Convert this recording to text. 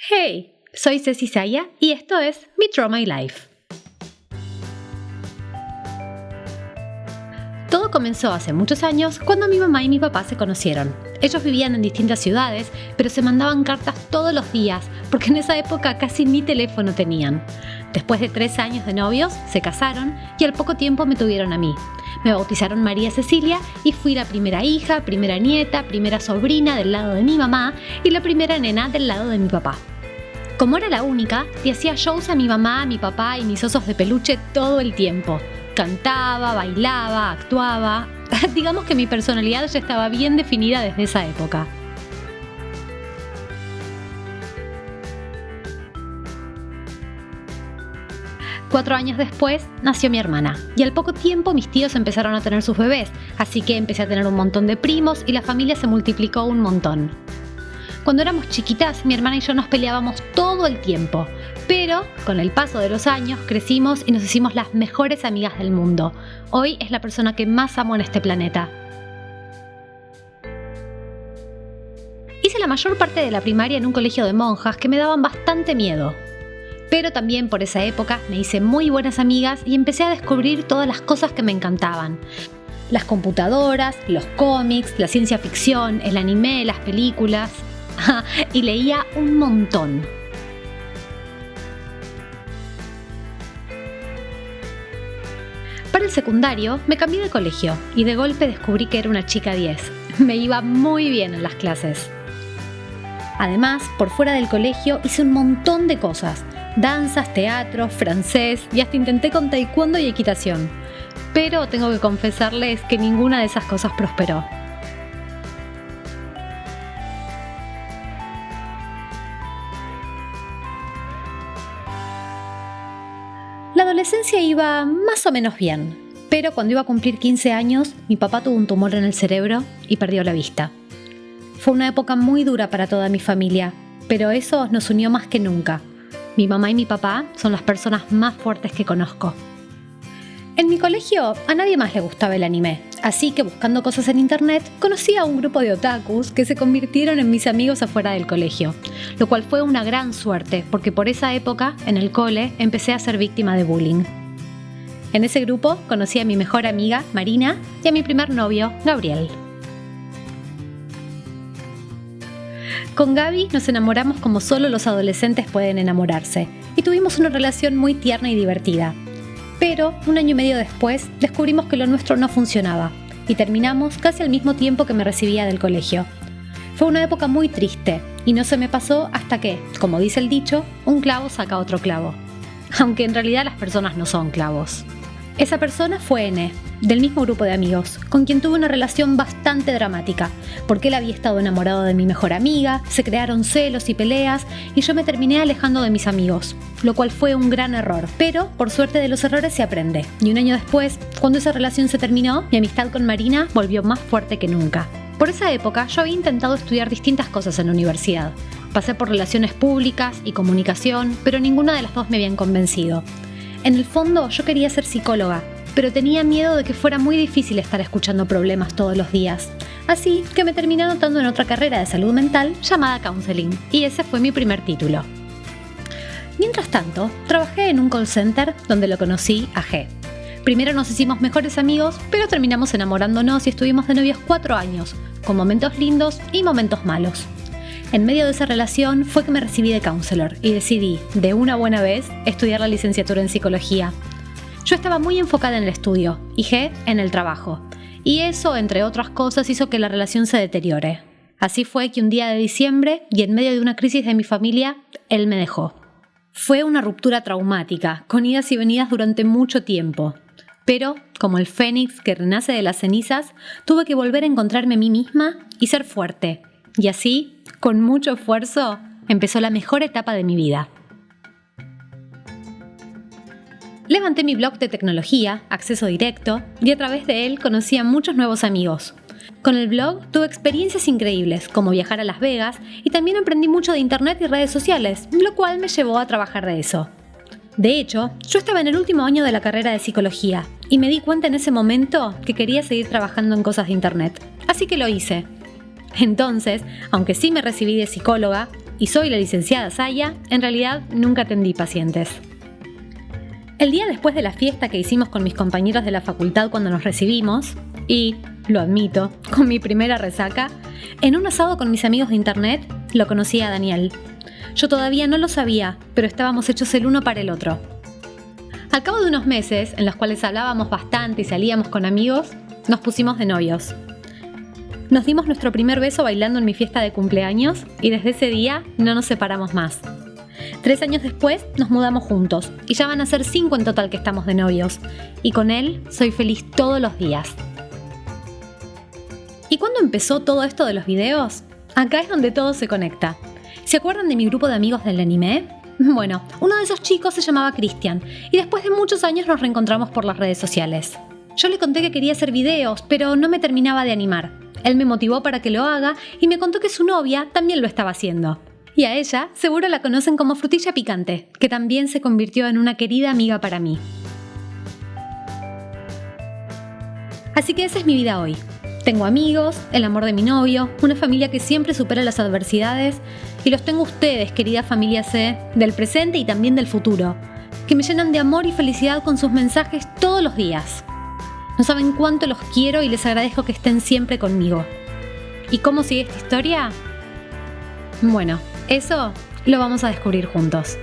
Hey, soy Ceci Saya y esto es Mi Trauma Life. Todo comenzó hace muchos años cuando mi mamá y mi papá se conocieron. Ellos vivían en distintas ciudades, pero se mandaban cartas todos los días, porque en esa época casi ni teléfono tenían. Después de 3 años de novios, se casaron y al poco tiempo me tuvieron a mí. Me bautizaron María Cecilia y fui la primera hija, primera nieta, primera sobrina del lado de mi mamá y la primera nena del lado de mi papá. Como era la única, le hacía shows a mi mamá, a mi papá y mis osos de peluche todo el tiempo. Cantaba, bailaba, actuaba. Digamos que mi personalidad ya estaba bien definida desde esa época. Cuatro años después nació mi hermana y al poco tiempo mis tíos empezaron a tener sus bebés, así que empecé a tener un montón de primos y la familia se multiplicó un montón. Cuando éramos chiquitas, mi hermana y yo nos peleábamos todo el tiempo, pero con el paso de los años crecimos y nos hicimos las mejores amigas del mundo. Hoy es la persona que más amo en este planeta. Hice la mayor parte de la primaria en un colegio de monjas que me daban bastante miedo. Pero también por esa época me hice muy buenas amigas y empecé a descubrir todas las cosas que me encantaban. Las computadoras, los cómics, la ciencia ficción, el anime, las películas. Y leía un montón. Para el secundario me cambié de colegio y de golpe descubrí que era una chica 10. Me iba muy bien en las clases. Además, por fuera del colegio hice un montón de cosas. Danzas, teatro, francés y hasta intenté con taekwondo y equitación. Pero tengo que confesarles que ninguna de esas cosas prosperó. La adolescencia iba más o menos bien, pero cuando iba a cumplir 15 años, mi papá tuvo un tumor en el cerebro y perdió la vista. Fue una época muy dura para toda mi familia, pero eso nos unió más que nunca. Mi mamá y mi papá son las personas más fuertes que conozco. En mi colegio a nadie más le gustaba el anime, así que buscando cosas en internet conocí a un grupo de otakus que se convirtieron en mis amigos afuera del colegio, lo cual fue una gran suerte porque por esa época, en el cole, empecé a ser víctima de bullying. En ese grupo conocí a mi mejor amiga, Marina, y a mi primer novio, Gabriel. Con Gaby nos enamoramos como solo los adolescentes pueden enamorarse, y tuvimos una relación muy tierna y divertida. Pero, un año y medio después, descubrimos que lo nuestro no funcionaba y terminamos casi al mismo tiempo que me recibía del colegio. Fue una época muy triste y no se me pasó hasta que, como dice el dicho, un clavo saca otro clavo. Aunque en realidad las personas no son clavos. Esa persona fue N, del mismo grupo de amigos, con quien tuve una relación bastante dramática, porque él había estado enamorado de mi mejor amiga, se crearon celos y peleas, y yo me terminé alejando de mis amigos, lo cual fue un gran error, pero por suerte de los errores se aprende. Y un año después, cuando esa relación se terminó, mi amistad con Marina volvió más fuerte que nunca. Por esa época yo había intentado estudiar distintas cosas en la universidad. Pasé por relaciones públicas y comunicación, pero ninguna de las dos me habían convencido. En el fondo yo quería ser psicóloga, pero tenía miedo de que fuera muy difícil estar escuchando problemas todos los días. Así que me terminé anotando en otra carrera de salud mental llamada Counseling, y ese fue mi primer título. Mientras tanto, trabajé en un call center donde lo conocí a G. Primero nos hicimos mejores amigos, pero terminamos enamorándonos y estuvimos de novios 4 años, con momentos lindos y momentos malos. En medio de esa relación fue que me recibí de counselor y decidí, de una buena vez, estudiar la licenciatura en psicología. Yo estaba muy enfocada en el estudio y G en el trabajo. Y eso, entre otras cosas, hizo que la relación se deteriore. Así fue que un día de diciembre, y en medio de una crisis de mi familia, él me dejó. Fue una ruptura traumática, con idas y venidas durante mucho tiempo. Pero, como el fénix que renace de las cenizas, tuve que volver a encontrarme a mí misma y ser fuerte. Y así, con mucho esfuerzo, empezó la mejor etapa de mi vida. Levanté mi blog de tecnología, Acceso Directo, y a través de él conocí a muchos nuevos amigos. Con el blog tuve experiencias increíbles, como viajar a Las Vegas, y también aprendí mucho de internet y redes sociales, lo cual me llevó a trabajar de eso. De hecho, yo estaba en el último año de la carrera de psicología, y me di cuenta en ese momento que quería seguir trabajando en cosas de internet. Así que lo hice. Entonces, aunque sí me recibí de psicóloga, y soy la licenciada Saya, en realidad nunca atendí pacientes. El día después de la fiesta que hicimos con mis compañeros de la facultad cuando nos recibimos, y, lo admito, con mi primera resaca, en un asado con mis amigos de internet, lo conocí a Daniel. Yo todavía no lo sabía, pero estábamos hechos el uno para el otro. Al cabo de unos meses, en los cuales hablábamos bastante y salíamos con amigos, nos pusimos de novios. Nos dimos nuestro primer beso bailando en mi fiesta de cumpleaños y desde ese día no nos separamos más. 3 años después nos mudamos juntos y ya van a ser 5 en total que estamos de novios. Y con él soy feliz todos los días. ¿Y cuándo empezó todo esto de los videos? Acá es donde todo se conecta. ¿Se acuerdan de mi grupo de amigos del anime? Bueno, uno de esos chicos se llamaba Cristian y después de muchos años nos reencontramos por las redes sociales. Yo le conté que quería hacer videos, pero no me terminaba de animar. Él me motivó para que lo haga y me contó que su novia también lo estaba haciendo. Y a ella seguro la conocen como Frutilla Picante, que también se convirtió en una querida amiga para mí. Así que esa es mi vida hoy. Tengo amigos, el amor de mi novio, una familia que siempre supera las adversidades y los tengo ustedes, querida familia C, del presente y también del futuro, que me llenan de amor y felicidad con sus mensajes todos los días. No saben cuánto los quiero y les agradezco que estén siempre conmigo. ¿Y cómo sigue esta historia? Bueno, eso lo vamos a descubrir juntos.